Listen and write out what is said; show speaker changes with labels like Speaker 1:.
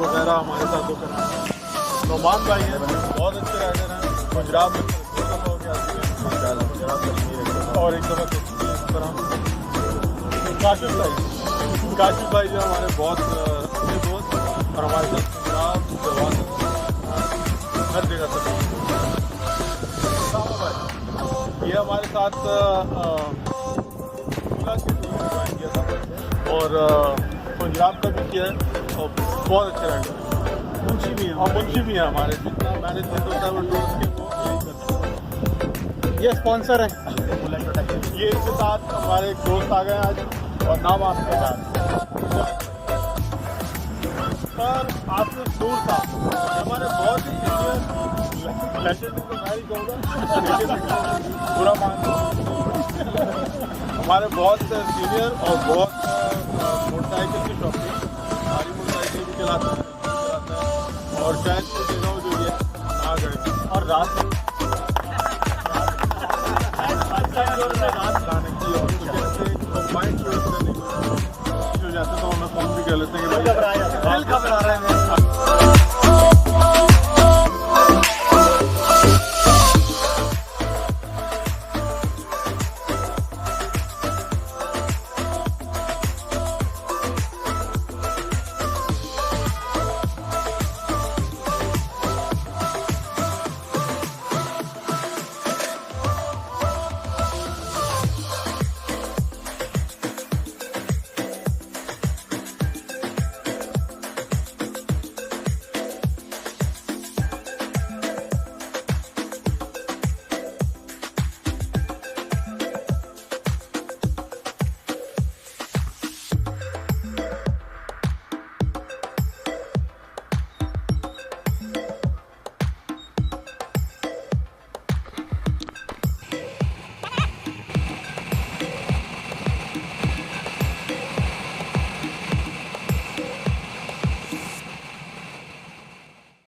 Speaker 1: वगैरह हमारे साथ होकर नोमान भाई हैं, बहुत अच्छे राइडर हैं। गुजरात में हो गया और एक दफ़ा इस तरह काशिफ भाई जो हमारे बहुत अच्छे दोस्त और हमारे साथ गुजरात जवान हर जगह से ये हमारे साथ ज्वाइन किया था और पंजाब का भी किया है और बहुत अच्छे राइडर हैं। मुंशी भी है हमारे, जितना मैनेजमेंट होता है वो टूर्स के वो यही करते हैं। ये स्पॉन्सर है, ये इसके साथ हमारे एक दोस्त आ गए आज और नाम आपके साथ पर आपने दूर था हमारे बहुत ही सीनियर लेजेंड को मैं ही कहूँगा पूरा मान हमारे बहुत सीनियर और बहुत मोटरसाइकिल की शौकीन, सारी मोटरसाइकिल भी चलाते हैं और शायद कुछ जगहों जो ये आ गए और रात लाने की और कुछ ऐसे माइंड हो जाते तो हमें फोन भी कर लेते हैं कि भाई घबरा रहे हैं